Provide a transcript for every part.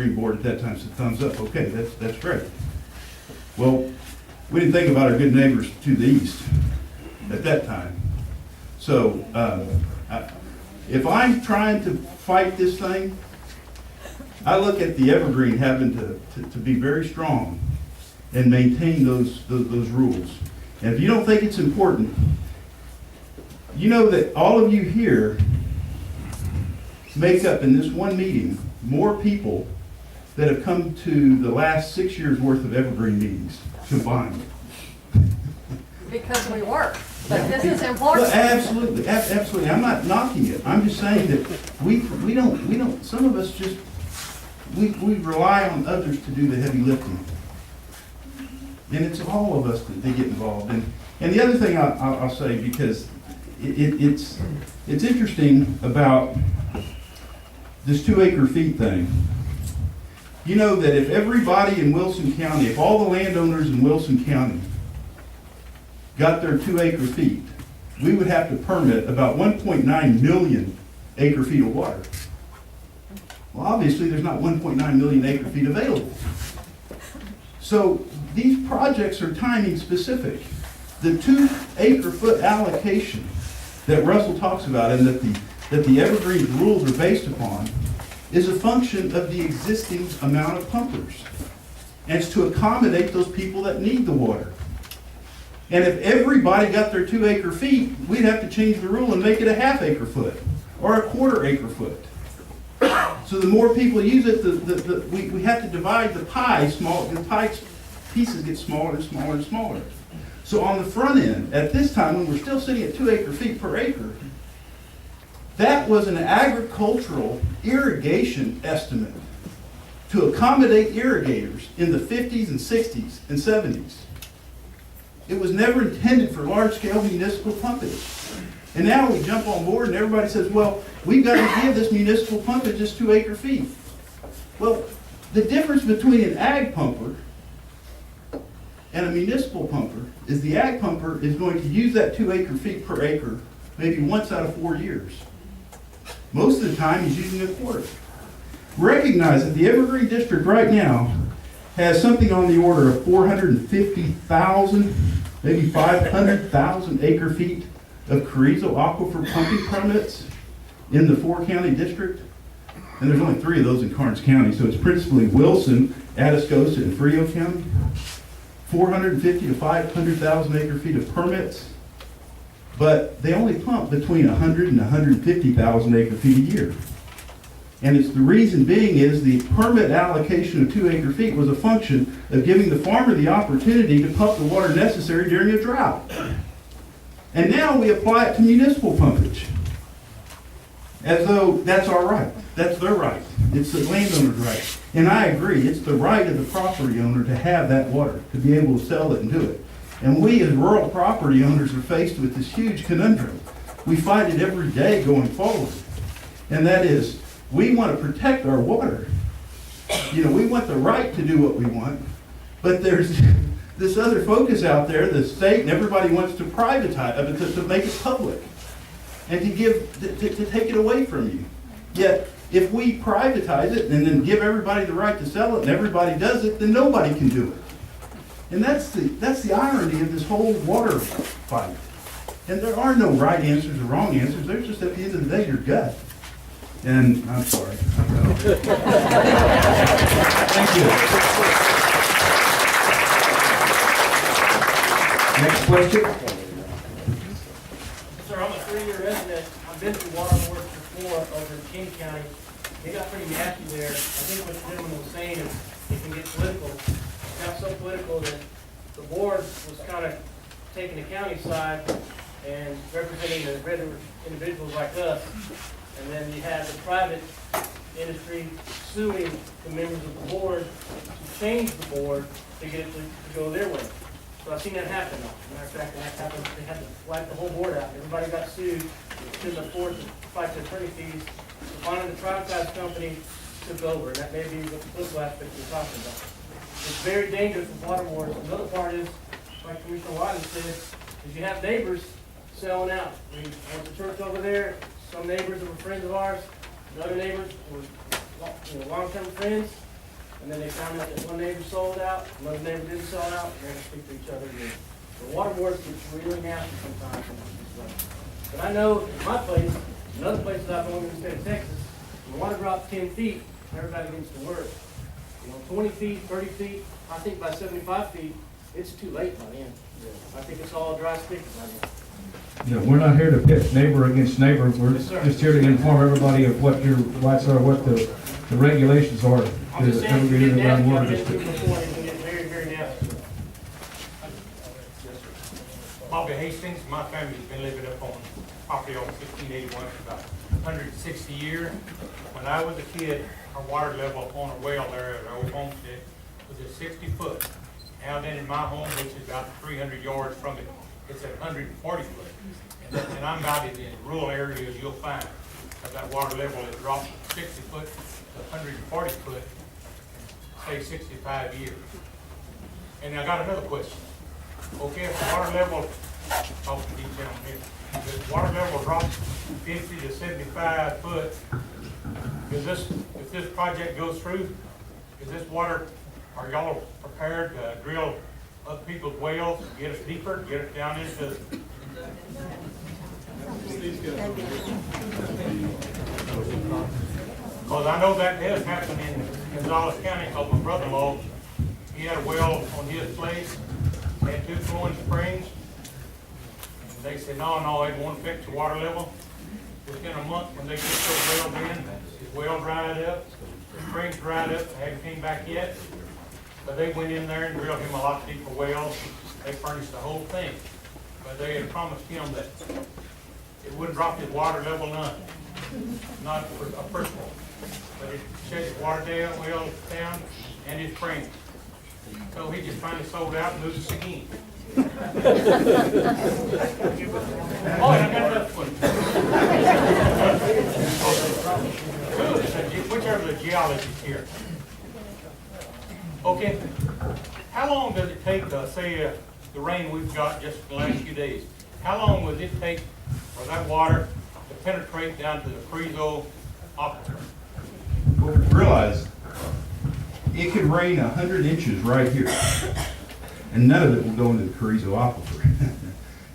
Evergreen board at that time said thumbs up. Okay, that's great. Well, we didn't think about our good neighbors to the east at that time. So if I'm trying to fight this thing, I look at the Evergreen having to be very strong and maintain those rules. And if you don't think it's important, you know that all of you here make up in this one meeting more people that have come to the last 6 years worth of Evergreen meetings combined. Because we work, but this is important. Well, absolutely, absolutely. I'm not knocking it. I'm just saying that we don't, some of us just, we rely on others to do the heavy lifting. And it's all of us that they get involved in. And the other thing I'll say, because it's interesting about this 2 acre feet thing. You know that if everybody in Wilson County, if all the landowners in Wilson County got their 2 acre feet, we would have to permit about 1.9 million acre feet of water. Well, obviously, there's not 1.9 million acre feet available. So these projects are timing specific. The 2 acre foot allocation that Russell talks about and that the Evergreen rules are based upon is a function of the existing amount of pumpers. And it's to accommodate those people that need the water. And if everybody got their 2 acre feet, we'd have to change the rule and make it a ½ acre foot or a ¼ acre foot. So the more people use it, we have to divide the pie small. The pie pieces get smaller and smaller and smaller. So on the front end, at this time, when we're still sitting at 2 acre feet per acre, that was an agricultural irrigation estimate to accommodate irrigators in the 50s and 60s and 70s. It was never intended for large-scale municipal pumpage. And now we jump on board and everybody says, well, we've got to give this municipal pumpage just 2 acre feet. Well, the difference between an ag pumper and a municipal pumper is the ag pumper is going to use that 2 acre feet per acre maybe once out of 4 years. Most of the time he's using a quarter. Recognize that the Evergreen District right now has something on the order of 450,000, maybe 500,000 acre feet of Carrizo aquifer pumping permits in the 4-county district. And there's only 3 of those in Karnes County, so it's principally Wilson, Atascosa, and Frio County. 450 to 500,000 acre feet of permits, but they only pump between 100 and 150,000 acre feet a year. And it's the reason being is the permit allocation of 2 acre feet was a function of giving the farmer the opportunity to pump the water necessary during a drought. And now we apply it to municipal pumpage, as though that's our right. That's their right. It's the landowner's right. And I agree, it's the right of the property owner to have that water, to be able to sell it and do it. And we as rural property owners are faced with this huge conundrum. We fight it every day going forward. And that is, we want to protect our water. You know, we want the right to do what we want, but there's this other focus out there, the state and everybody wants to privatize, to make it public and to take it away from you. Yet, if we privatize it and then give everybody the right to sell it and everybody does it, then nobody can do it. And that's the irony of this whole water fight. And there are no right answers or wrong answers. There's just, at the end of the day, your gut. And I'm sorry. Thank you. Next question. Sir, I'm a 3-year resident. I've been through water boards before over in King County. They got pretty nasty there. I think what the gentleman was saying is it can get political. It got so political that the board was kind of taking the county side and representing the regular individuals like us. And then you had the private industry suing the members of the board to change the board to get it to go their way. So I've seen that happen. Matter of fact, that happened. They had to wipe the whole board out. Everybody got sued. Couldn't afford to fight the attorney fees. So finally, the privatized company took over, and that may be what the political aspect you're talking about. It's very dangerous with water boards. Another part is, like Commissioner Wiley said, is you have neighbors selling out. We went to church over there. Some neighbors that were friends of ours, and other neighbors were long-term friends. and then they found out that one neighbor sold out, another neighbor didn't sell out, and they're gonna speak to each other again. The water board gets really nasty sometimes. But I know in my place, and other places I've known in the state of Texas, when the water drops 10 feet, everybody gets to work. 20 feet, 30 feet, I think by 75 feet, it's too late by then. I think it's all dry stick by then. Yeah, we're not here to pit neighbor against neighbor. We're Yes, sir. just here to inform everybody of what your rights are, what the regulations are. I'm just saying, if you Every get nasty, water I've been district. through before, it can get very, very nasty. Bobby Hastings, my family's been living up on property on 1681 for about 160 years. When I was a kid, our water level on a well there at our old homestead was at 60 foot. Now then in my home, which is about 300 yards from it, it's at 140 foot. And I'm about it in rural areas you'll find, because that water level has dropped from 60 foot to 140 foot, say 65 years. And I got another question. Okay, if the water level, talk to these gentlemen here, if the water level drops 50 to 75 foot, is this, if this project goes through, is this water, are y'all prepared to drill other people's wells, get us deeper, get us down into? Because I know that has happened in Gonzales County, because my brother-in-law, he had a well on his place, had 2 flowing springs. And they said, no, it won't affect the water level. Within a month, when they get those wells in, his well dried up, the springs dried up, they haven't came back yet. But they went in there and drilled him a lot deeper wells. They furnished the whole thing. But they had promised him that it wouldn't drop his water level none. Not for a personal. But it shut his water down, well down, and his springs. So he just finally sold out and moved us again. Oh, and I got another one. Which are the geologists here? Okay, how long does it take, say, the rain we've got just in the last few days? How long would it take for that water to penetrate down to the Carrizo aquifer? Well, realize, it could rain 100 inches right here, and none of it will go into the Carrizo aquifer.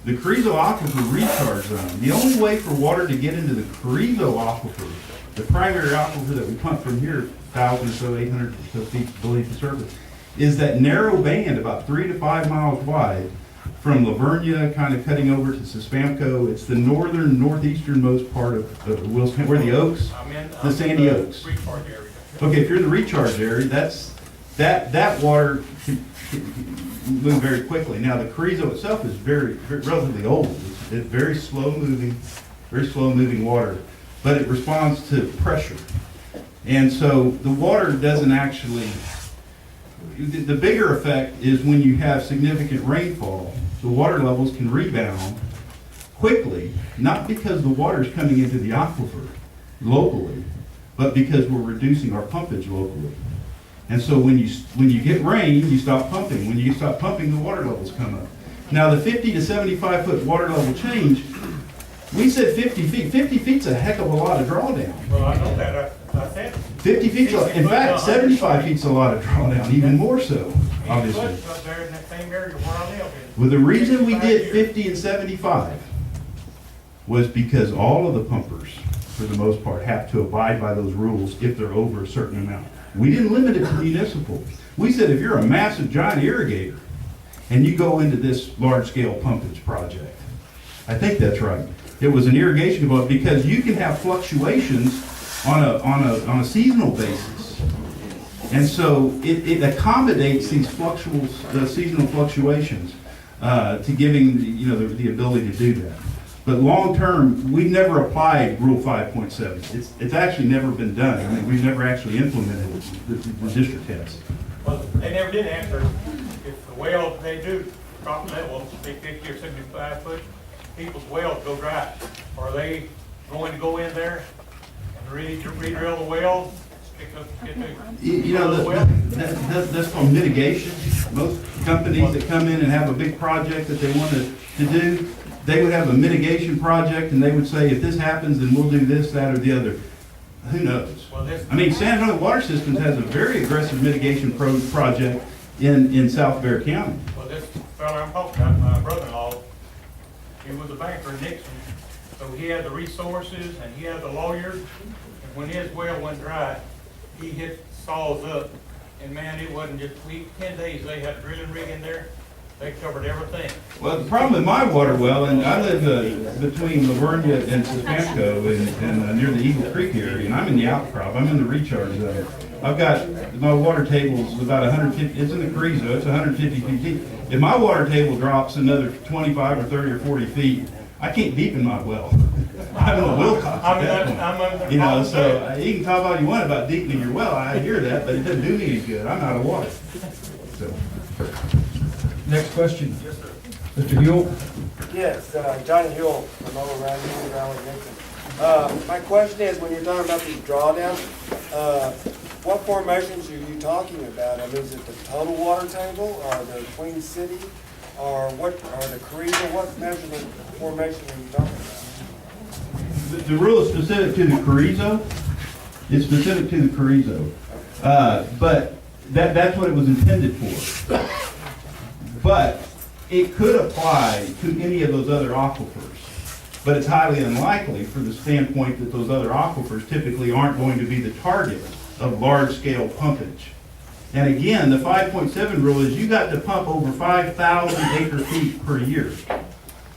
The Carrizo aquifer recharge zone, the only way for water to get into the Carrizo aquifer, the primary aquifer that we pump from here, 1,000 or so, 800 or so feet below the surface, is that narrow band about 3 to 5 miles wide from Lavernia, kind of cutting over to Suspamco. It's the northeasternmost part of Wilson, where the Oaks, the Sandy Oaks. Recharge area. Okay, if you're in the recharge area, that water can move very quickly. Now, the Carrizo itself is relatively old. It's very slow moving water, but it responds to pressure. And so the water doesn't actually, the bigger effect is when you have significant rainfall, the water levels can rebound quickly, not because the water is coming into the aquifer locally, but because we're reducing our pumpage locally. And so when you get rain, you stop pumping. When you stop pumping, the water levels come up. Now the 50 to 75 foot water level change, we said 50 feet. 50 feet's a heck of a lot of drawdown. Well, I know that. I said. 50 feet's, in fact, 75 feet's a lot of drawdown, even more so, obviously. Up there in that same area where I live in. Well, the reason we did 50 and 75 was because all of the pumpers, for the most part, have to abide by those rules if they're over a certain amount. We didn't limit it to municipal. We said if you're a massive giant irrigator and you go into this large-scale pumpage project, I think that's right. It was an irrigation component because you can have fluctuations on a seasonal basis. And so it accommodates these seasonal fluctuations to giving the ability to do that. But long term, we've never applied Rule 5.7. It's actually never been done. I mean, we've never actually implemented it. The district has. Well, they never did answer if the wells, they do drop levels, say 50 or 75 foot, people's wells go dry. Are they going to go in there and re-drill the wells? That's called mitigation. Most companies that come in and have a big project that they want to do, they would have a mitigation project and they would say, if this happens, then we'll do this, that, or the other. Who knows? Well, this, I mean, San Antonio Water Systems has a very aggressive mitigation project in South Bear County. well, this fella I'm talking about, my brother-in-law, he was a banker in Nixon, so he had the resources and he had the lawyers. And when his well went dry, he hit saws up, and man, it wasn't just a week, 10 days, they had a drilling rig in there. They covered everything. Well, the problem with my water well, and I live between Lavernia and Sestamco and near the Eagle Creek area, and I'm in the outcrop, I'm in the recharge zone. I've got, my water table's about 150, it's in the Carrizo, it's 150 feet deep. If my water table drops another 25 or 30 or 40 feet, I can't deepen my well. I'm in the Wilcox at that point. You know, so you can talk all you want about deepening your well, I hear that, but it doesn't do me any good, I'm out of water. So. Next question. Mr. Huell? Yes, Johnny Huell from over around Union Valley, Nixon. My question is, when you're talking about these drawdowns, what formations are you talking about? I mean, is it the total water table, or the Queen City, or what, or the Carrizo? What measurement formation are you talking about? The rule is specific to the Carrizo. It's specific to the Carrizo. But that's what it was intended for. But it could apply to any of those other aquifers. But it's highly unlikely for the standpoint that those other aquifers typically aren't going to be the target of large-scale pumpage. And again, the 5.7 rule is you got to pump over 5,000 acre feet per year.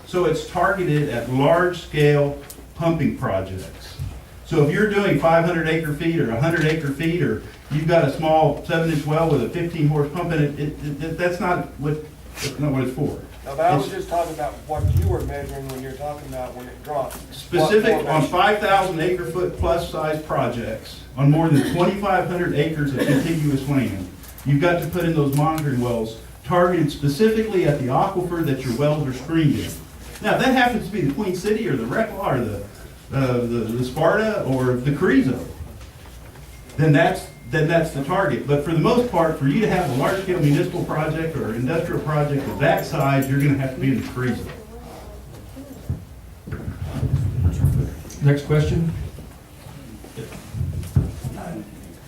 So it's targeted at large-scale pumping projects. So if you're doing 500 acre feet or 100 acre feet, or you've got a small 7-inch well with a 15 horse pump in it, that's not what it's for. No, but I was just talking about what you were measuring when you're talking about when it drops. Specific on 5,000 acre foot plus size projects, on more than 2,500 acres of contiguous land, you've got to put in those monitoring wells targeted specifically at the aquifer that your wells are screened in. Now, if that happens to be the Queen City or the Reclaw or the Sparta or the Carrizo, then that's the target. But for the most part, for you to have a large-scale municipal project or industrial project of that size, you're going to have to be in the Carrizo. Next question.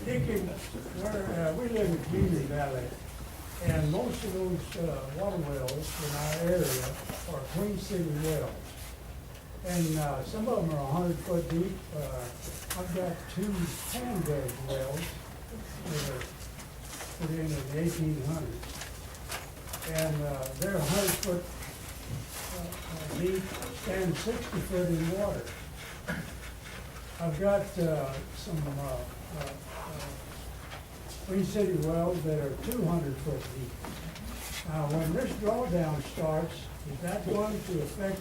Dick, we live in Community Valley, and most of those water wells in our area are Queen City wells. And some of them are 100 foot deep. I've got 2 hand gauge wells that were put in the 1800s. And they're 100 foot deep, stand 60 foot in water. I've got some Queen City wells that are 200 foot deep. Now, when this drawdown starts, is that going to affect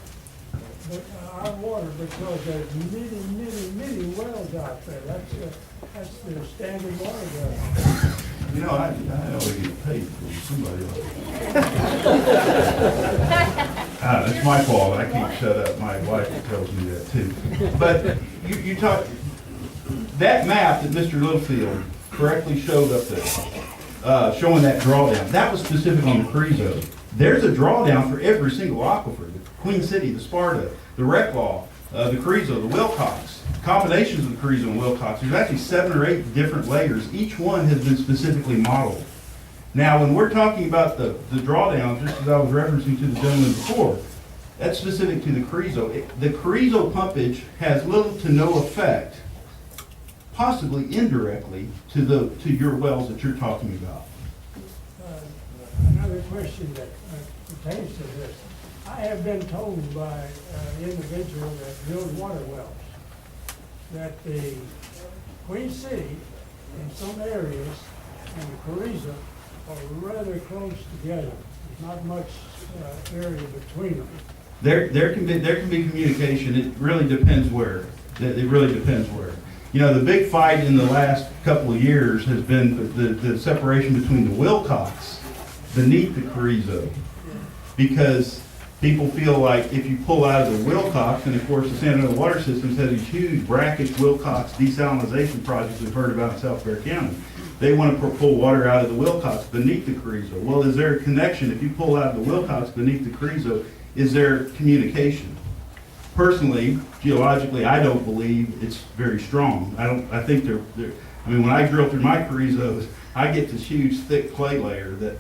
our water? Because there's many wells out there. That's the standard water level. You know, I always get paid for somebody else. It's my fault. I can't shut up. My wife tells me that too. But you talk, that map that Mr. Littlefield correctly showed up there, showing that drawdown, that was specific on the Carrizo. There's a drawdown for every single aquifer. The Queen City, the Sparta, the Reclaw, the Carrizo, the Wilcox. Combinations of the Carrizo and Wilcox. There's actually 7 or 8 different layers. Each one has been specifically modeled. Now, when we're talking about the drawdown, just as I was referencing to the gentleman before, that's specific to the Carrizo. The Carrizo pumpage has little to no effect, possibly indirectly, to your wells that you're talking about. Another question that pertains to this. I have been told by an individual that drilled water wells that the Queen City in some areas and the Carrizo are rather close together. There's not much area between them. There can be communication. It really depends where. It really depends where. You know, the big fight in the last couple of years has been the separation between the Wilcox beneath the Carrizo, because people feel like if you pull out of the Wilcox, and of course the San Antonio Water Systems has these huge brackish Wilcox desalinization projects we've heard about in South Bear County. They want to pull water out of the Wilcox beneath the Carrizo. Well, is there a connection? If you pull out of the Wilcox beneath the Carrizo, is there communication? personally, geologically, I don't believe it's very strong. I think they're, I mean, when I drill through my Carrizos, I get this huge thick clay layer that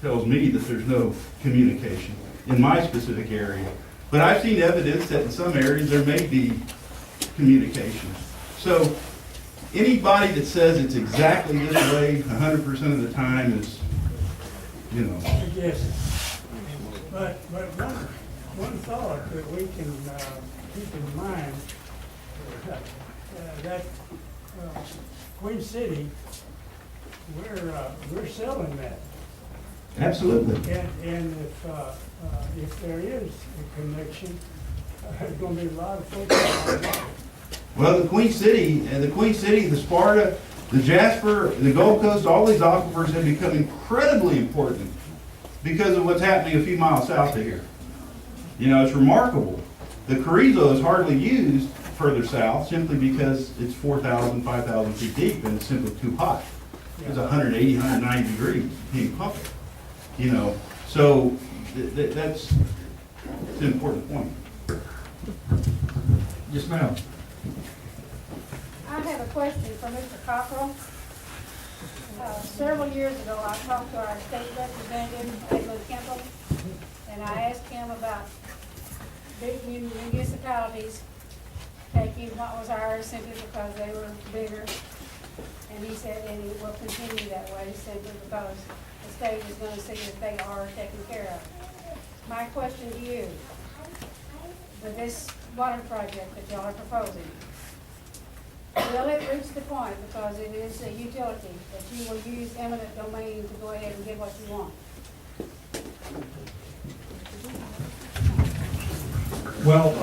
tells me that there's no communication in my specific area. But I've seen evidence that in some areas there may be communication. So anybody that says it's exactly this way 100% of the time is, you know. I guess. But one thought that we can keep in mind, that Queen City, we're selling that. Absolutely. And if there is a connection, there's gonna be a lot of folks. Well, the Queen City, the Sparta, the Jasper, the Gold Coast, all these aquifers have become incredibly important because of what's happening a few miles south of here. You know, it's remarkable. The Carrizo is hardly used further south simply because it's 4,000, 5,000 feet deep and it's simply too hot. It's 180, 190 degrees, you can't pump it. You know, so that's an important point. Yes, ma'am. I have a question for Mr. Cockrell. Several years ago, I talked to our state representative, Edmund Campbell, and I asked him about big municipalities taking what was ours simply because they were bigger. And he said, and it will continue that way simply because the state is going to see that they are taken care of. My question to you, with this water project that y'all are proposing, will it reach the point, because it is a utility, that you will use eminent domain to go ahead and get what you want? Well,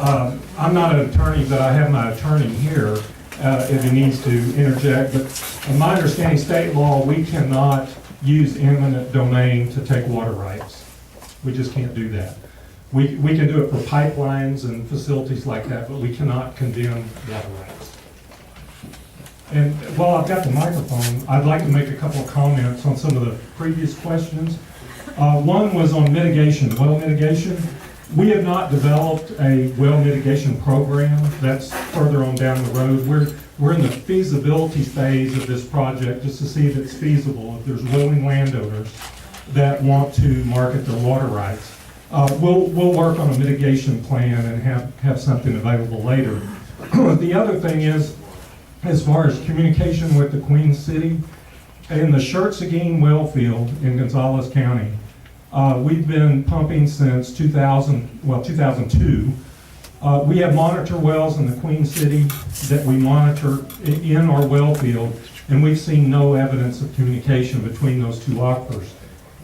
I'm not an attorney, but I have my attorney here if he needs to interject. But in my understanding, state law, we cannot use eminent domain to take water rights. We just can't do that. We can do it for pipelines and facilities like that, but we cannot condemn water rights. And while I've got the microphone, I'd like to make a couple of comments on some of the previous questions. One was on mitigation, well mitigation. We have not developed a well mitigation program. That's further on down the road. We're in the feasibility phase of this project just to see if it's feasible, if there's willing landowners that want to market their water rights. We'll work on a mitigation plan and have something available later. The other thing is, as far as communication with the Queen City, in the Schertz-Cibolo-Universal well field in Gonzales County, we've been pumping since 2002. We have monitor wells in the Queen City that we monitor in our well field, and we've seen no evidence of communication between those two aquifers.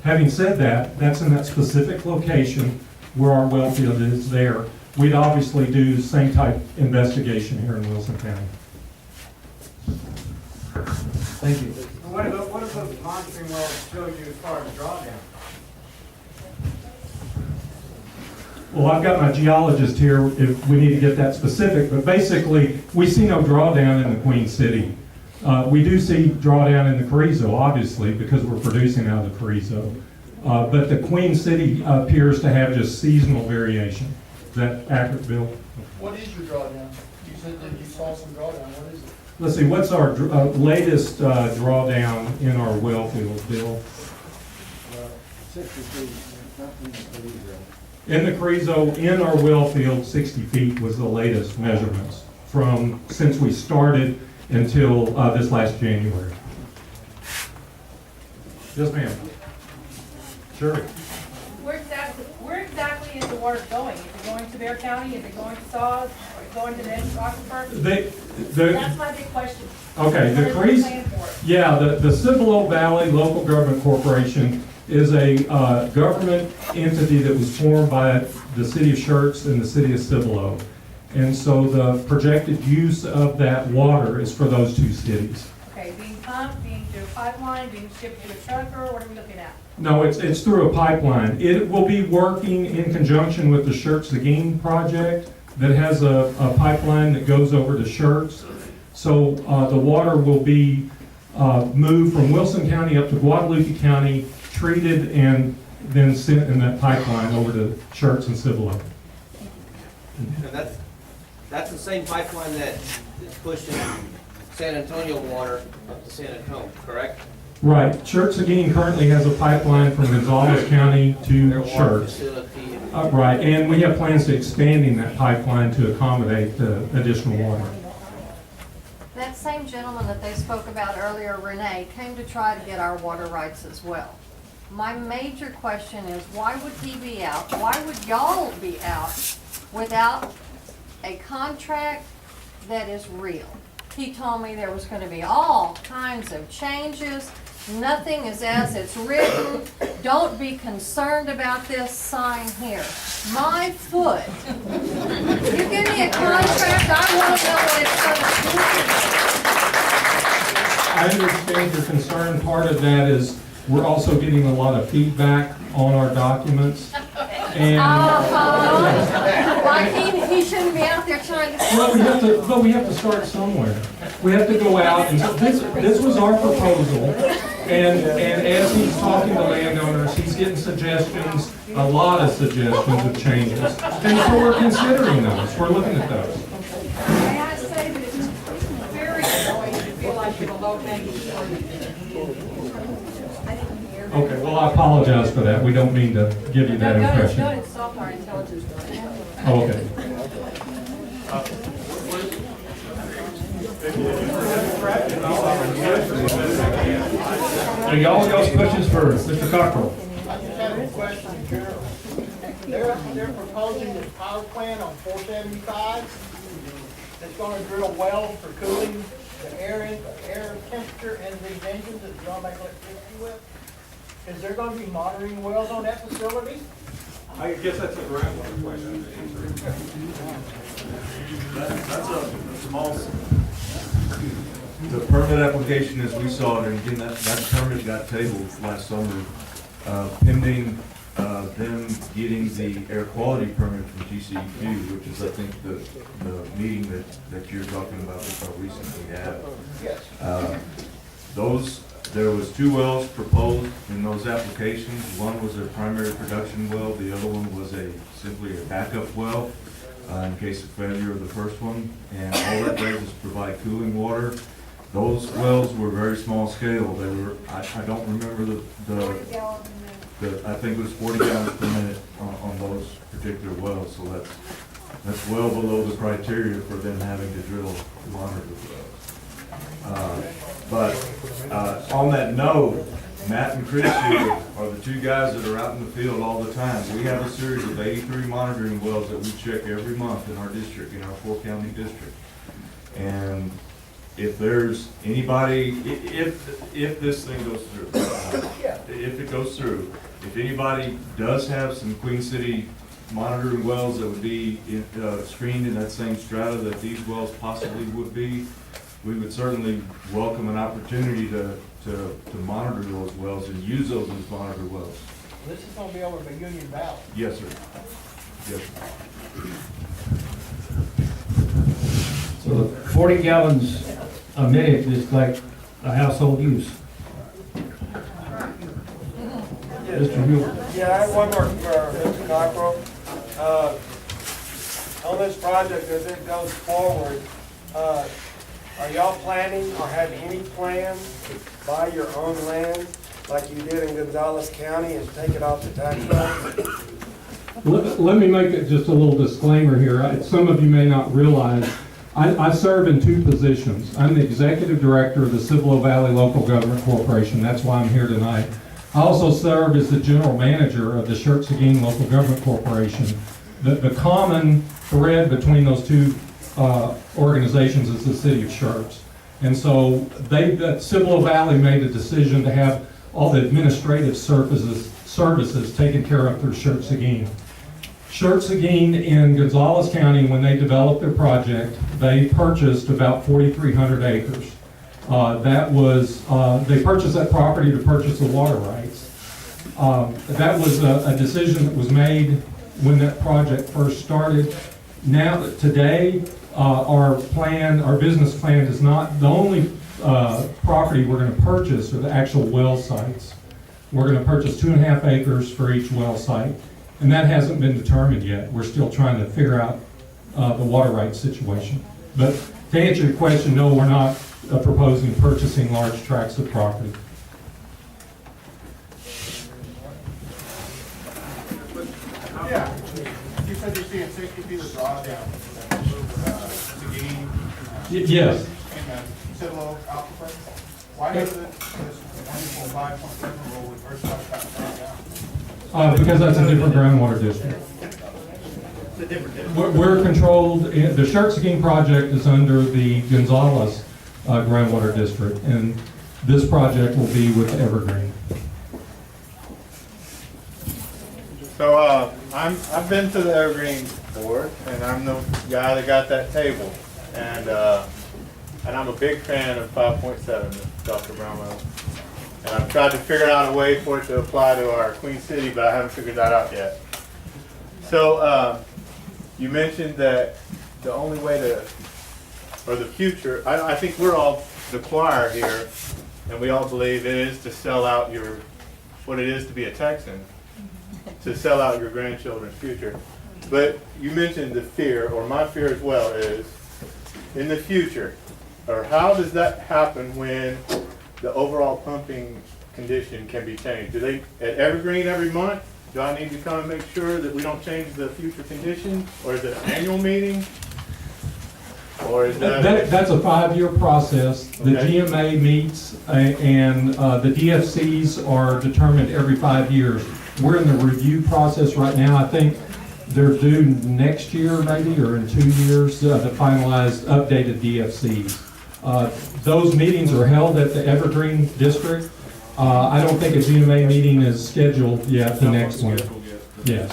Having said that, that's in that specific location where our well field is there. We'd obviously do the same type investigation here in Wilson County. Thank you. What if those monitoring wells show you as far as drawdown? Well, I've got my geologist here if we need to get that specific, but basically, we see no drawdown in the Queen City. We do see drawdown in the Carrizo, obviously, because we're producing out of the Carrizo. But the Queen City appears to have just seasonal variation. Is that accurate, Bill? What is your drawdown? You said that you saw some drawdown. What is it? Let's see, what's our latest drawdown in our well field, Bill? 60 feet, nothing to believe in. In the Carrizo, in our well field, 60 feet was the latest measurements from since we started until this last January. Yes, ma'am. Sure. Where exactly is the water going? Is it going to Bear County? Is it going to Saws? Or is it going to the next aquifer? That's my big question. Okay, the Carrizo. Yeah, the Cibolo Valley Local Government Corporation is a government entity that was formed by the city of Schertz and the city of Cibolo. And so the projected use of that water is for those two cities. Okay, being pumped, being through a pipeline, being shipped to a trucker, what are we looking at? No, it's through a pipeline. It will be working in conjunction with the Schertz-Cibolo project that has a pipeline that goes over to Schertz. So the water will be moved from Wilson County up to Guadalupe County, treated, and then sent in that pipeline over to Schertz and Cibolo. And that's the same pipeline that is pushing San Antonio water up to San Antonio, correct? Right. Schertz-Cibolo currently has a pipeline from Gonzales County to Their water Schertz. facility. Right, and we have plans to expanding that pipeline to accommodate additional water. That same gentleman that they spoke about earlier, Renee, came to try to get our water rights as well. My major question is, why would he be out? Why would y'all be out without a contract that is real? He told me there was going to be all kinds of changes. Nothing is as it's written. Don't be concerned about this sign here. My foot. You give me a contract, I want to know what it's going to do. I understand your concern. Part of that is we're also getting a lot of feedback on our documents. And Like he shouldn't be out there trying to. well, we have to start somewhere. We have to go out and this was our proposal. And as he's talking to landowners, he's getting suggestions, a lot of suggestions of changes. And so we're considering those. We're looking at those. May I say that it's very annoying to feel like you're a low hanging fruit. Okay, well, I apologize for that. We don't mean to give you that impression. Don't insult our intelligence. Oh, okay. So y'all got questions for Mr. Cockrell? I just have a question, Sheriff. They're proposing this power plant on 475 that's gonna drill wells for cooling the air temperature and these engines that y'all make electricity with. Is there gonna be monitoring wells on that facility? I guess that's a groundwater question. That's a small, the permit application as we saw it, and again, that permit got tabled last summer, pending them getting the air quality permit from GCEQ, which is, I think, the meeting that you're talking about that I recently had. Yes. There was 2 wells proposed in those applications. One was a primary production well, the other one was simply a backup well in case of failure of the first one. And all that does is provide cooling water. Those wells were very small scale. They were, I don't remember I think it was 40 gallons per minute on those particular wells. So that's well below the criteria for them having to drill monitor wells. But on that note, Matt and Chris here are the 2 guys that are out in the field all the time. We have a series of 83 monitoring wells that we check every month in our district, in our 4-county district. And if there's anybody, if this thing goes through, if it goes through, if anybody does have some Queen City monitoring wells that would be screened in that same strata that these wells possibly would be, we would certainly welcome an opportunity to monitor those wells and use those as monitor wells. This is gonna be over by Union Valley. Yes, sir. Yes, sir. So the 40 gallons a minute is like a household use. Mr. Mule. Yeah, I have one more for Mr. Cockrell. On this project, as it goes forward, are y'all planning or have any plans to buy your own land like you did in Gonzales County and take it off the tax rolls? Let me make it just a little disclaimer here. Some of you may not realize, I serve in 2 positions. I'm the executive director of the Cibolo Valley Local Government Corporation. That's why I'm here tonight. I also serve as the general manager of the Schertz-Cibolo Local Government Corporation. The common thread between those 2 organizations is the city of Schertz. And so Cibolo Valley made a decision to have all the administrative services taken care of through Schertz-Cibolo. Schertz-Cibolo in Gonzales County, when they developed their project, they purchased about 4,300 acres. They purchased that property to purchase the water rights. That was a decision that was made when that project first started. Now, today, our business plan is not, the only property we're going to purchase are the actual well sites. We're going to purchase 2.5 acres for each well site, and that hasn't been determined yet. We're still trying to figure out the water rights situation. But to answer your question, no, we're not proposing purchasing large tracts of property. Yeah, you said you're seeing 60 feet of drawdown. Yes. Civil aquifer. Why does it, this wonderful 5.7 rule reverse that? Because that's a different groundwater district. It's a different district. We're controlled, the Schertz-Cibolo project is under the Gonzales groundwater district, and this project will be with Evergreen. So, I've been to the Evergreen board, and I'm the guy that got that table. And I'm a big fan of 5.7, Dr. Brownwell. And I've tried to figure out a way for it to apply to our Queen City, but I haven't figured that out yet. So, you mentioned that the only way to, or the future, I think we're all the choir here, and we all believe it is to sell out what it is to be a Texan, to sell out your grandchildren's future. But you mentioned the fear, or my fear as well, is in the future, or how does that happen when the overall pumping condition can be changed? Do they, at Evergreen every month, do I need to come and make sure that we don't change the future condition? Or is it an annual meeting? Or is that? That's a 5-year process. The Okay. GMA meets and the DFCs are determined every 5 years. We're in the review process right now. I think they're due next year maybe, or in 2 years, to finalize updated DFCs. Those meetings are held at the Evergreen District. I don't think a GMA meeting is scheduled yet, the next one. Yes.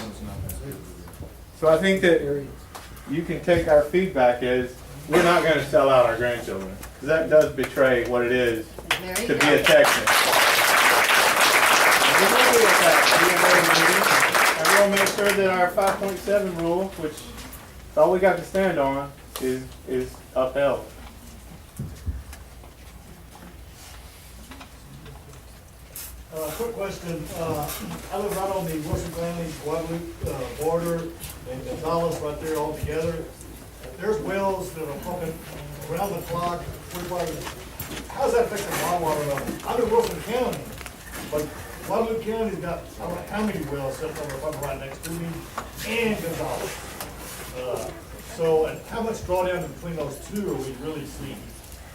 So I think that you can take our feedback as, we're not going to sell out our grandchildren. 'Cause that does betray what it is There you to be go. a Texan. And we're gonna do that, and we'll make sure that our 5.7 rule, which is all we got to stand on, is upheld. Quick question, I live right on the Wilson County Guadalupe border and Gonzales right there all together. There's wells that are pumping around the clock, 24 hours. How does that affect the groundwater level? I'm in Wilson County, but Guadalupe County's got, I don't know how many wells set up pumping right next to me, and Gonzales. So, and how much drawdown between those two are we really seeing?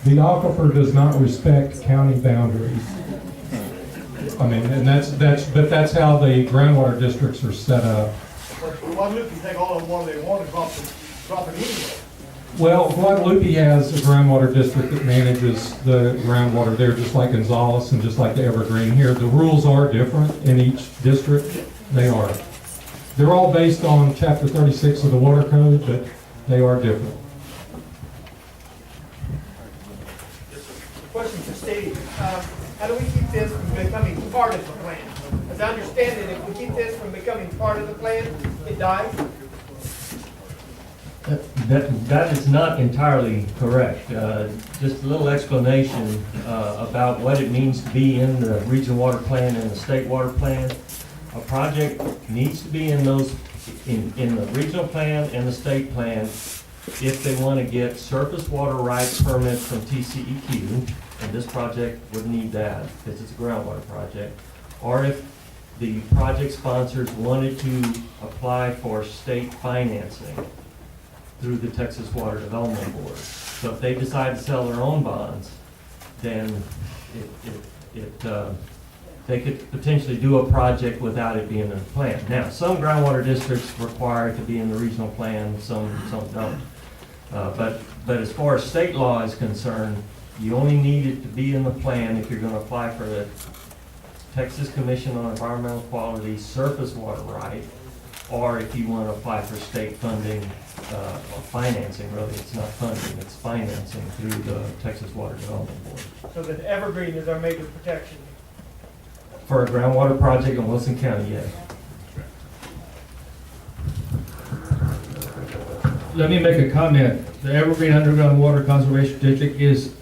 The aquifer does not respect county boundaries. I mean, and but that's how the groundwater districts are set up. But Guadalupe can take all the water they want and drop it anyway. Well, Guadalupe has a groundwater district that manages the groundwater there, just like Gonzales and just like the Evergreen here. The rules are different in each district. They are. They're all based on Chapter 36 of the Water Code, but they are different. Question for Steve. How do we keep this from becoming part of the plan? As I understand it, if we keep this from becoming part of the plan, it dies? That is not entirely correct. Just a little explanation about what it means to be in the regional water plan and the state water plan. A project needs to be in those, in the regional plan and the state plan if they want to get surface water rights permits from TCEQ, and this project would need that because it's a groundwater project, or if the project sponsors wanted to apply for state financing through the Texas Water Development Board. So if they decide to sell their own bonds, then they could potentially do a project without it being in the plan. Now, some groundwater districts require it to be in the regional plan, some don't. But as far as state law is concerned, you only need it to be in the plan if you're going to apply for the Texas Commission on Environmental Quality surface water right, or if you want to apply for state funding, or financing, really, it's not funding, it's financing through the Texas Water Development Board. So that Evergreen is our major protection. For a groundwater project in Wilson County, yes. Let me make a comment. The Evergreen Underground Water Conservation District is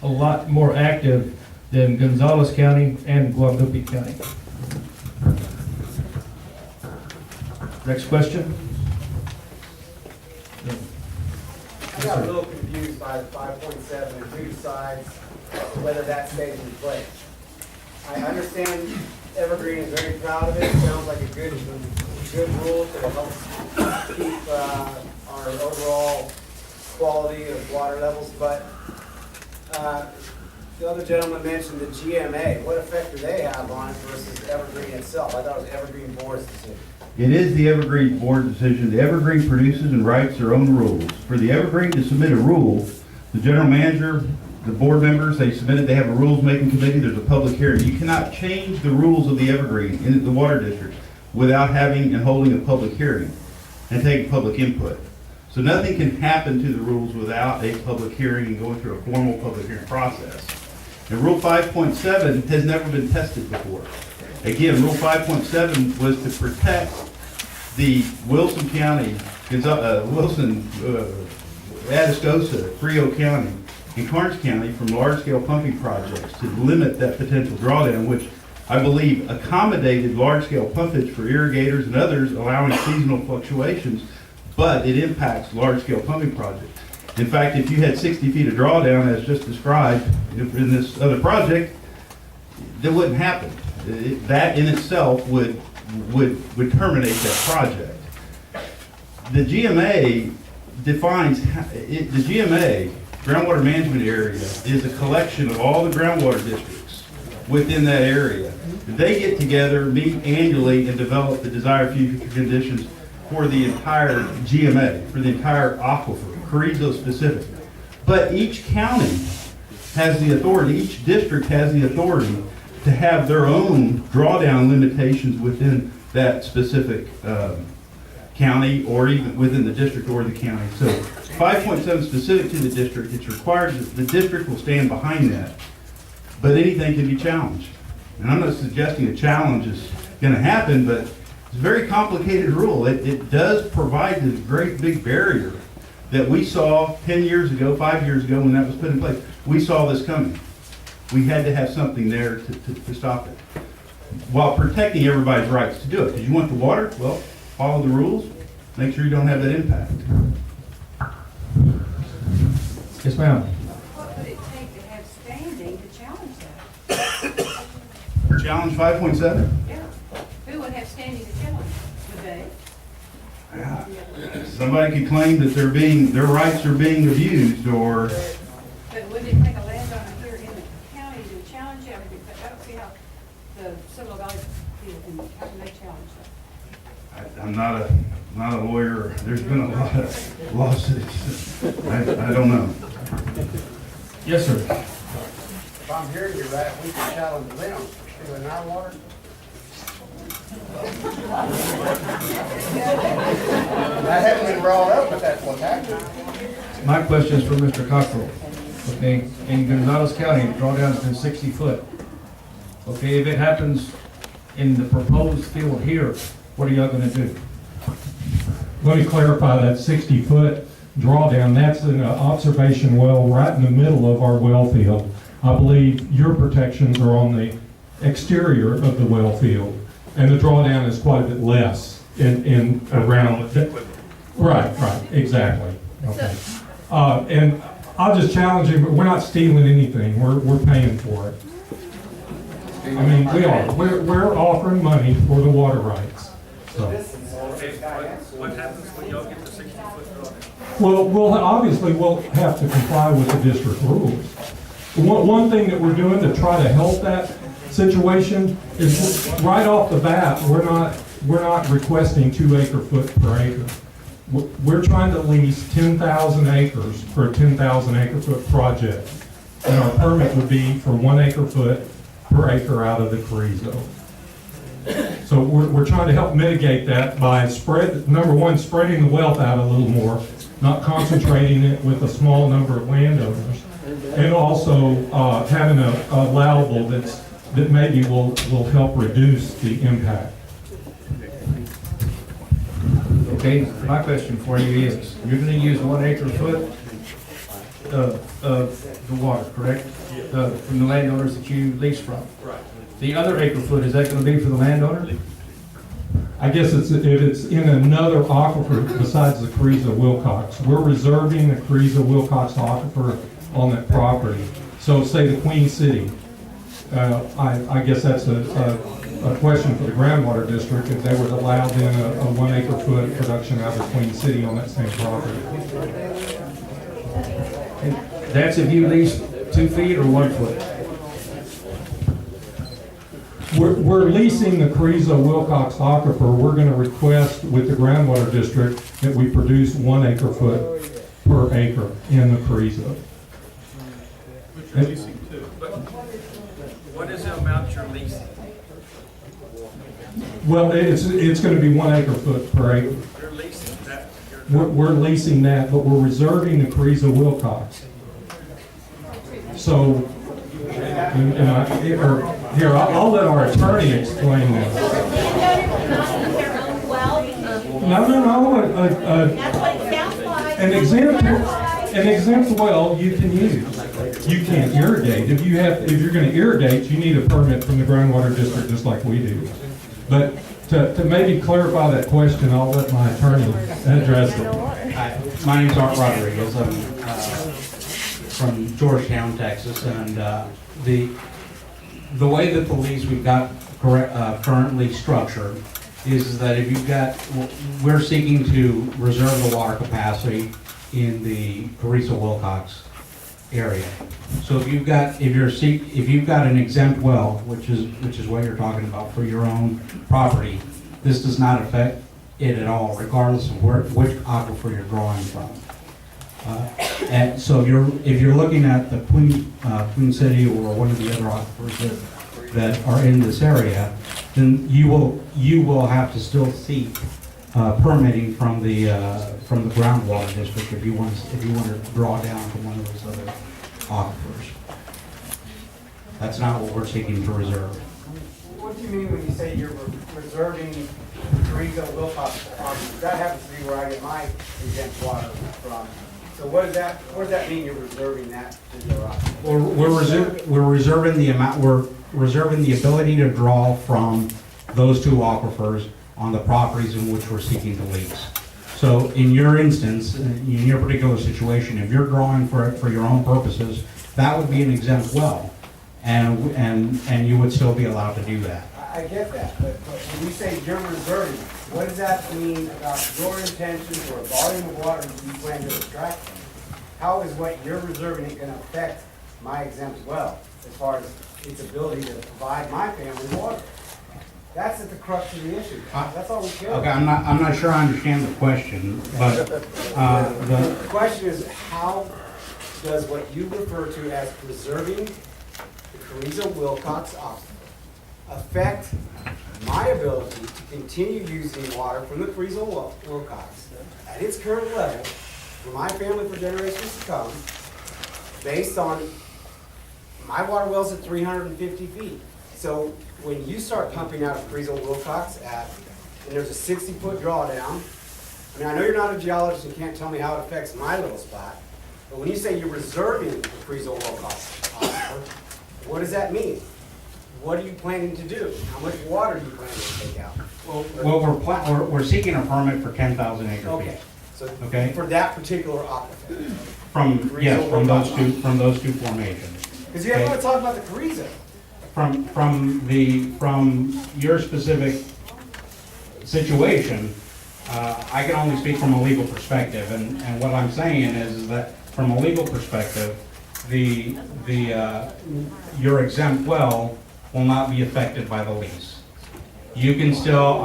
a lot more active than Gonzales County and Guadalupe County. Next question? I got a little confused by the 5.7 and who decides whether that stays in place. I understand Evergreen is very proud of it. It sounds like a good rule to help keep our overall quality of water levels, but the other gentleman mentioned the GMA. What effect do they have on it versus Evergreen itself? I thought it was Evergreen Board's decision. It is the Evergreen Board decision. The Evergreen produces and writes their own rules. For the Evergreen to submit a rule, the general manager, the board members, they submitted, they have a rules-making committee, there's a public hearing. You cannot change the rules of the Evergreen in the water district without having and holding a public hearing and taking public input. So nothing can happen to the rules without a public hearing and going through a formal public hearing process. And Rule 5.7 has never been tested before. Again, Rule 5.7 was to protect the Wilson County, Atascosa, Frio County, and Karnes County from large-scale pumping projects to limit that potential drawdown, which I believe accommodated large-scale pumpage for irrigators and others, allowing seasonal fluctuations, but it impacts large-scale pumping projects. In fact, if you had 60 feet of drawdown, as just described in this other project, that wouldn't happen. That in itself would terminate that project. The GMA defines, the GMA, groundwater management area, is a collection of all the groundwater districts within that area. They get together, meet annually, and develop the desired future conditions for the entire GMA, for the entire aquifer, Carrizo specific. But each county has the authority, each district has the authority to have their own drawdown limitations within that specific county, or even within the district or the county. So 5.7 specific to the district, it's required that the district will stand behind that, but anything can be challenged. And I'm not suggesting a challenge is going to happen, but it's a very complicated rule. It does provide this great big barrier that we saw 10 years ago, 5 years ago when that was put in place. We saw this coming. We had to have something there to stop it, while protecting everybody's rights to do it. Because you want the water, well, follow the rules, make sure you don't have that impact. Yes, ma'am. What would it take to have standing to challenge that? Challenge 5.7? Yeah. Who would have standing to challenge? Would they? Somebody could claim that their rights are being abused, or But wouldn't it take a landowner here in the county to challenge it? I don't see how the civil guys feel, and how can they challenge that? I'm not a lawyer. There's been a lot of lawsuits. I don't know. Yes, sir. If I'm hearing you right, we can challenge them for doing our water. That hasn't been brought up, but that's what's happening. My question is for Mr. Cockrell. Okay, in Gonzales County, drawdown's been 60 foot. Okay, if it happens in the proposed field here, what are y'all gonna do? Let me clarify that 60-foot drawdown, that's an observation well right in the middle of our well field. I believe your protections are on the exterior of the well field, and the drawdown is quite a bit less in around. Right, exactly. Okay. And I'll just challenge you, but we're not stealing anything, we're paying for it. I mean, we are. We're offering money for the water rights. So. What happens when y'all get the 60-foot drawdown? Well, we'll have to comply with the district rules. One thing that we're doing to try to help that situation is right off the bat, we're not requesting 2 acre-foot per acre. We're trying to lease 10,000 acres for a 10,000 acre-foot project, and our permit would be for 1 acre-foot per acre out of the Carrizo. So we're trying to help mitigate that by number one, spreading the wealth out a little more, not concentrating it with a small number of landowners, and also having a allowable that maybe will help reduce the impact. Okay, my question for you is, you're gonna use 1 acre-foot of the water, correct? From the landowners that you lease from? Right. The other acre-foot, is that gonna be for the landowner? I guess if it's in another aquifer besides the Carrizo-Wilcox. We're reserving the Carrizo-Wilcox aquifer on that property. So say the Queen City, I guess that's a question for the groundwater district, if they would allow then a 1 acre foot production out of the Queen City on that same property. That's if you lease 2 feet or 1 foot? We're leasing the Carrizo-Wilcox aquifer. We're going to request with the groundwater district that we produce 1 acre foot per acre in the Carrizo. But you're leasing too. But what is the amount you're leasing? Well, it's going to be 1 acre foot per acre. You're leasing that. We're leasing that, but we're reserving the Carrizo-Wilcox. So, here, I'll let our attorney explain this. No. That's what it sounds like. An exempt well you can use. You can't irrigate. If you're going to irrigate, you need a permit from the groundwater district, just like we do. But to maybe clarify that question, I'll let my attorney address it. Hi, my name's Art Rodriguez. I'm from Georgetown, Texas, and the way that the lease we've got currently structured is that if you've got, we're seeking to reserve the water capacity in the Carrizo-Wilcox area. So if you've got an exempt well, which is what you're talking about for your own property, this does not affect it at all, regardless of which aquifer you're drawing from. And so if you're looking at the Queen City or one of the other aquifers that are in this area, then you will have to still seek permitting from the groundwater district if you want to draw down from one of those other aquifers. That's not what we're seeking to reserve. What do you mean when you say you're reserving Carrizo-Wilcox aquifer? That happens to be where I get my exempt water from. So what does that mean you're reserving that particular aquifer? We're reserving the amount. We're reserving the ability to draw from those 2 aquifers on the properties in which we're seeking to lease. So in your instance, in your particular situation, if you're drawing for your own purposes, that would be an exempt well, and you would still be allowed to do that. I get that, but when you say you're reserving, what does that mean about your intentions or volume of water you plan to extract from? How is what you're reserving it going to affect my exempt well as far as its ability to provide my family water? That's at the crux of the issue. That's all we care about. Okay, I'm not sure I understand the question, but the question is, how does what you refer to as preserving the Carrizo-Wilcox aquifer affect my ability to continue using water from the Carrizo-Wilcox at its current level for my family for generations to come, based on my water well's at 350 feet. So when you start pumping out of Carrizo-Wilcox and there's a 60-foot drawdown, I mean, I know you're not a geologist and can't tell me how it affects my little spot, but when you say you're reserving the Carrizo-Wilcox aquifer, what does that mean? What are you planning to do? How much water are you planning to take out? well, we're seeking a permit for 10,000 acre feet. Okay, so Okay. for that particular aquifer. From those two formations. Because you have to talk about the Carrizo. From your specific situation, I can only speak from a legal perspective, and what I'm saying is that from a legal perspective, your exempt well will not be affected by the lease. You can still,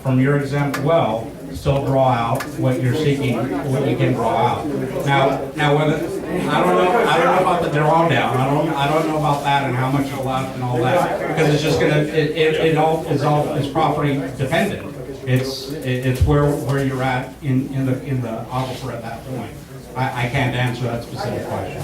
from your exempt well, still draw out what you're seeking, what you can draw out. Now whether, I don't know about the drawdown, I don't know about that and how much is left and all that, because it's just gonna, it all is property dependent. It's where you're at in the aquifer at that point. I can't answer that specific question.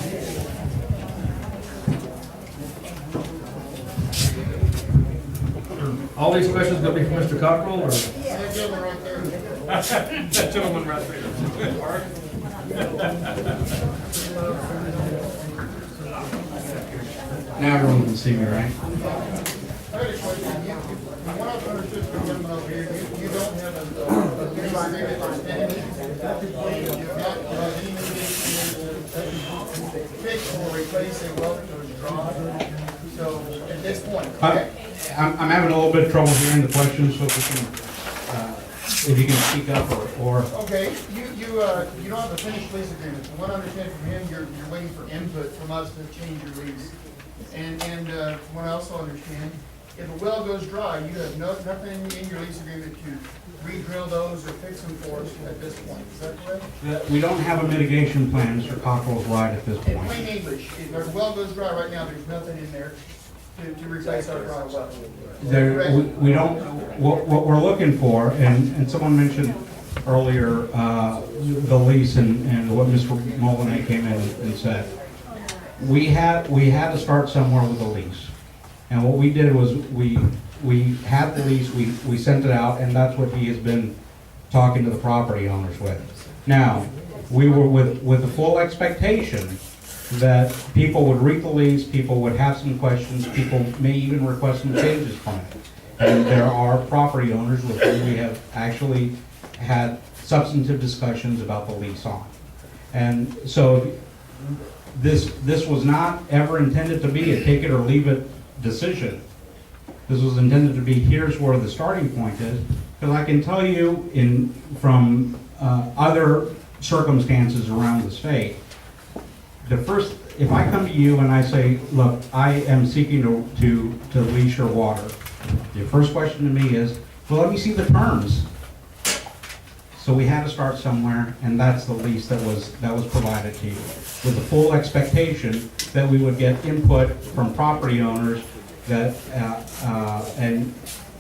All these questions gonna be from Mr. Cockrell, or? That gentleman right there. That gentleman right there. Now everyone can see me, right? What I've understood from the gentleman over here, agreement that's been you've not done any mitigation to fix or replace a well that was dry. So at this point, okay. I'm having a little bit of trouble hearing the question, so if you can speak up or. Okay, you don't have a finished lease agreement. From what I understand from him, you're waiting for input from us to change your lease. And from what I also understand, if a well goes dry, you have nothing in your lease agreement to re-drill those or fix them for us at this point. Is that correct? We don't have a mitigation plan, Mr. Cockrell's right at this In point. plain English, if a well goes dry right now, there's nothing in there to replace our dry well. We don't, what we're looking for, and someone mentioned earlier, the lease and what Mr. Molinay came in and said. We had to start somewhere with a lease. And what we did was we had the lease, we sent it out, and that's what he has been talking to the property owners with. Now, we were with the full expectation that people would read the lease, people would have some questions, people may even request some changes from it. And there are property owners with whom we have actually had substantive discussions about the lease on. And so this was not ever intended to be a take it or leave it decision. This was intended to be, here's where the starting point is. Because I can tell you from other circumstances around the state, if I come to you and I say, look, I am seeking to lease your water, the first question to me is, well, let me see the terms. So we had to start somewhere, and that's the lease that was provided to you, with the full expectation that we would get input from property owners that, and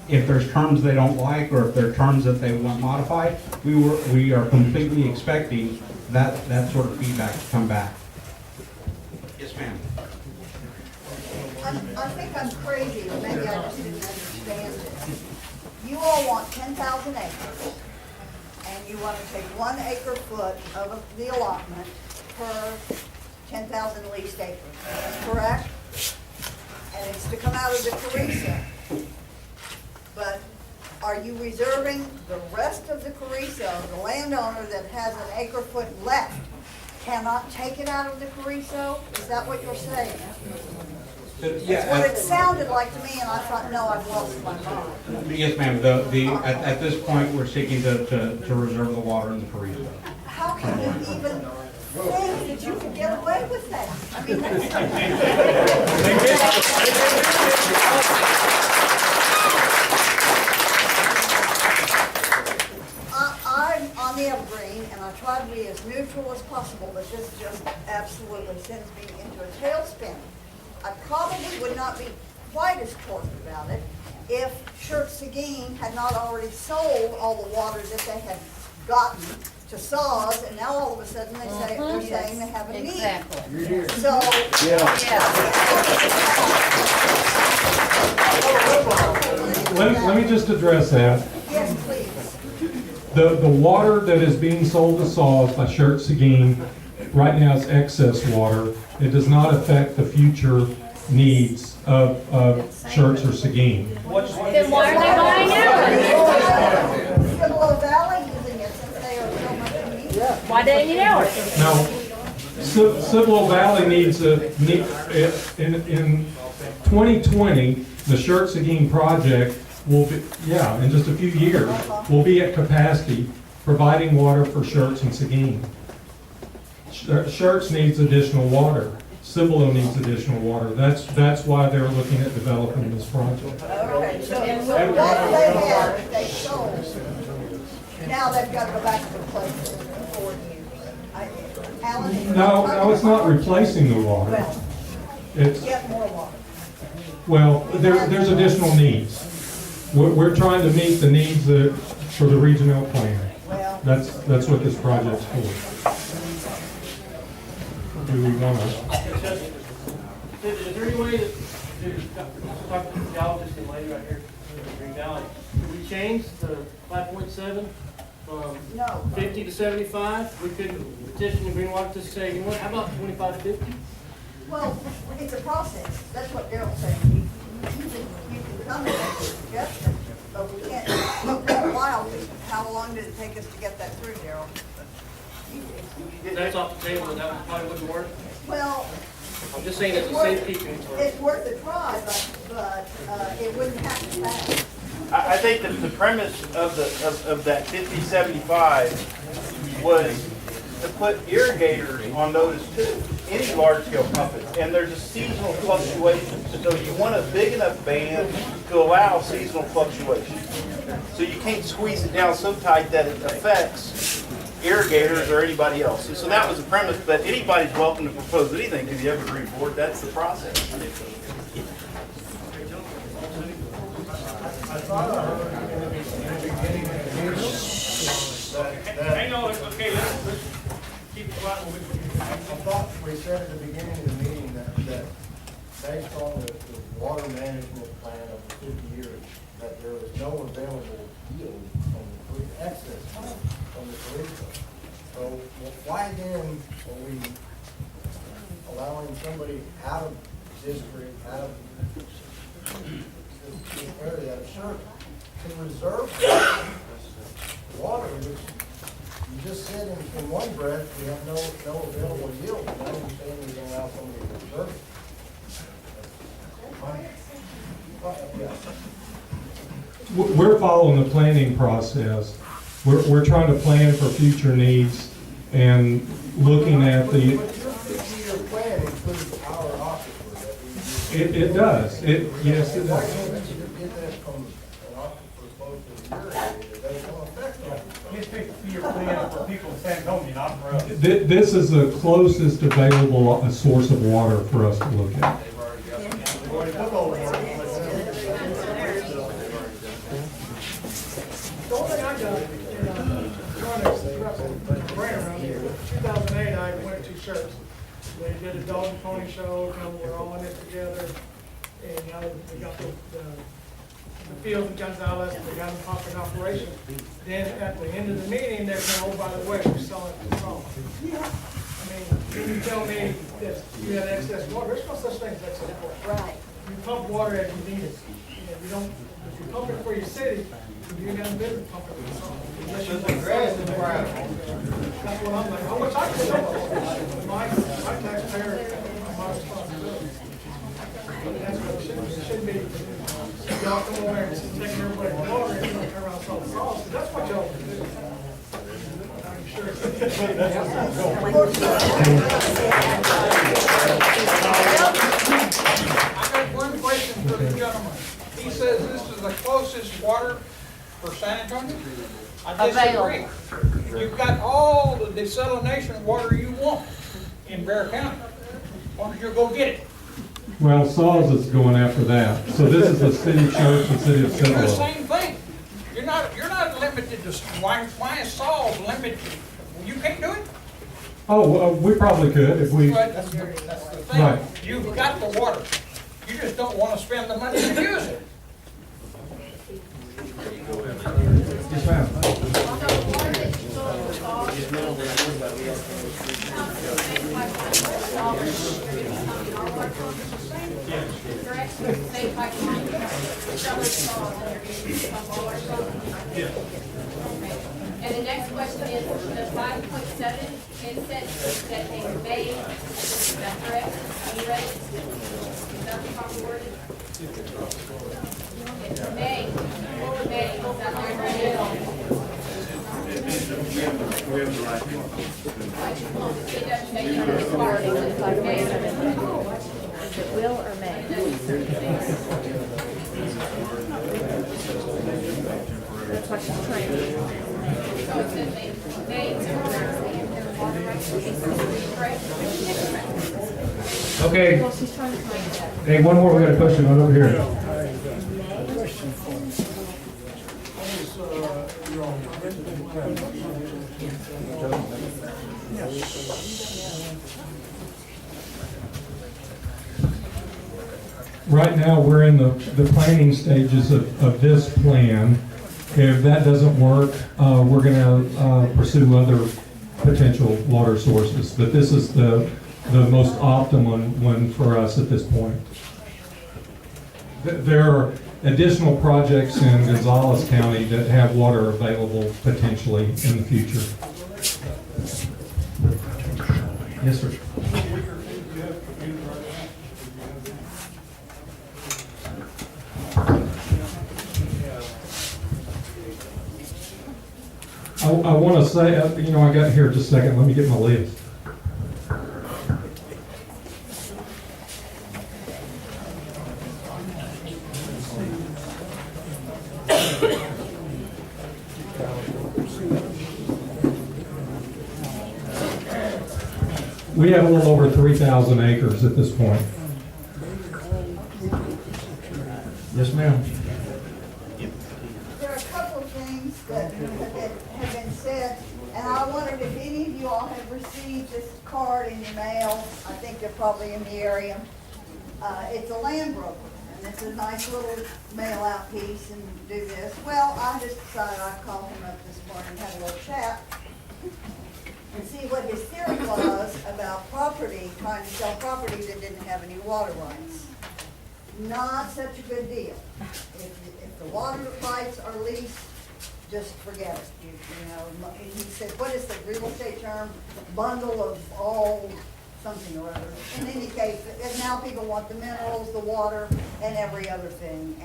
if there's terms they don't like, or if there are terms that they want modified, we are completely expecting that sort of feedback to come back. Yes, ma'am. I think I'm crazy, or maybe I just didn't understand this. You all want 10,000 acres, and you want to take 1 acre foot of the allotment per 10,000 leased acres, correct? And it's to come out of the Carrizo. But are you reserving the rest of the Carrizo, the landowner that has an acre foot left, cannot take it out of the Carrizo? Is that what you're saying? That's what it sounded like to me, and I thought, no, I've lost my mind. Yes, ma'am. At this point, we're seeking to reserve the water in the Carrizo. How can you even think that you could get away with that? I mean, I'm on the Evergreen, and I try to be as neutral as possible, but this just absolutely sends me into a tailspin. I probably would not be quite as torqued about it if Schertz-Cibolo had not already sold all the water that they had gotten to SAW, and now all of a sudden they're saying they have a need. Exactly. So, Let me just address that. yes, please. The water that is being sold to SAW by Schertz-Cibolo right now is excess water. It does not affect the future needs of Schertz or Seguin. Then why are they buying out? Cibolo Valley using it since they are so much in need. Why didn't you know it? Now, Cibolo Valley needs in 2020, the Schertz-Cibolo project will be, in just a few years, will be at capacity, providing water for Schertz and Seguin. Schertz needs additional water. Cibolo needs additional water. That's why they're looking at developing this project. Okay, so what do they have if they sold? Now they've got to go back to the place for 4 years. Alan? No, it's not replacing the water. Well, It's, get more water. well, there's additional needs. We're trying to meet the needs for the regional plan. Well, That's what this project's for. Do we want to? Is there any way that, talk to the geologist and lady right here, Green Valley, could we change the 5.7 from 50 to 75? We could petition the Green Water to say, you know what, how about 25 to 50? well, it's a process. That's what Daryl's saying. You can come and make a suggestion, but we can't, look at a while, how how long did it take us to get that through, Daryl? That's off the table, that probably wouldn't work. Well, I'm just saying it's a safekeeping for. it's worth a try, but it wouldn't happen fast. I think that the premise of that 5075 was to put irrigators on notice too, any large-scale pumping. And there's a seasonal fluctuation, so you want a big enough band to allow seasonal fluctuation. So you can't squeeze it down so tight that it affects irrigators or anybody else. And so that was the premise, but anybody's welcome to propose anything to the Evergreen Board. That's the process. I thought I heard in the beginning of the meeting Hang on, okay, let's keep it right with I thought we said at the beginning of the meeting that based on the water management plan of the 50 years, that there was no available yield from the excess from the Carrizo. So why then are we allowing somebody out of district, out of this area, sure, to reserve water, which you just said in one breath, we have no available yield, and now you're saying we're gonna allow somebody to reserve it. We're following the planning process. We're trying to plan for future needs and looking at the. But your 50-year plan includes our aquifer that we. It does. Yes, it Why does. can't you get that from an aquifer close to the irrigator? There's no effect on it. His 50-year plan for people in San Antonio, not for us. This is the closest available source of water for us to look at. The only thing I got, trying to wrap my brain around here, 2008, I went to Schertz. They did a dog and pony show, we're all in it together. And now they got the field in Gonzales, they got them popping operation. Then at the end of the meeting, they're saying, oh, by the way, we're selling it to Tom. I mean, can you tell me that you had excess water? There's no such thing as excess water. Right. You pump water as you need it. And you don't, if you pump it for your city, you're gonna business pumping it for someone. Unless you want grass in the ground. That's what I'm like, how much I can do. My taxpayer, my responsibility. That's what it should be. Y'all come over and taking everybody's water and turn around and sell the sauce. That's what y'all do. I'm sure. I got one question for the gentleman. He says this is the closest water for San Antonio. I disagree. You've got all the desalination water you want in Bear County. Why don't you go get it? Well, Saws is going after that. So this is the city of Schertz and city of It's the Cibolo. same thing. You're not limited to, why is Saul's limited? You can't do it? Oh, we probably could if we. But that's the thing. Right. You've got the water. You just don't want to spend the money to use it. Yes, ma'am. And the next question is, the 5.7, it said that they may, is that correct? Are you ready? Is that the proper wording? May, is that the It doesn't make it required, it's like may. Is it will or may? That's what she's trying to do. So it says may, Okay. Well, she's trying to find that. Hey, one more, we got a question right over here. Right now, we're in the planning stages of this plan. If that doesn't work, we're gonna pursue other potential water sources. But this is the most optimum one for us at this point. There additional projects in Gonzales County that have water available potentially in the future. Yes, sir. I want to say, I got here just a second. Let me get my list. We have a little over 3,000 acres at this point. Yes, ma'am. There are a couple of things that have been said, and I wondered if any of you all have received this card in your mail. I think they're probably in the area. It's a land broker, and it's a nice little mail-out piece and do this. Well, I just decided I'd call him up this morning and have a little chat and see what his theory was about property, trying to sell property that didn't have any water rights. Not such a good deal. If the water rights are leased, just forget it. You know, he said, what is the real estate term? Bundle of all something or other. In any case, and now people want the minerals, the water, and every other thing.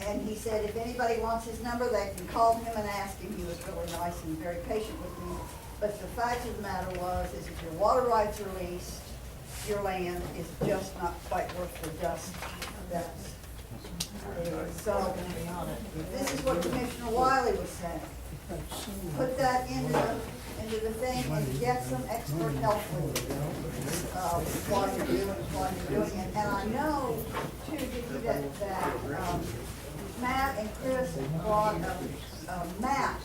And he said if anybody wants his number, they can call him and ask him. He was really nice and very patient with me. But the fact of the matter is if your water rights are leased, your land is just not quite worth the dust that's. So this is what Commissioner Wiley was saying. Put that into the thing and get some expert help with it while you're doing it. And I know too, Vicki, that Matt and Chris brought a map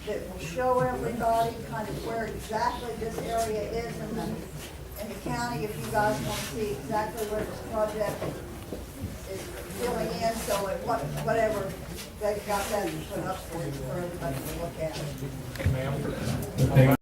that will show everybody kind of where exactly this area is in the county, if you guys want to see exactly where this project is filling in, so whatever, they've got that put up for everybody to look at. Ma'am.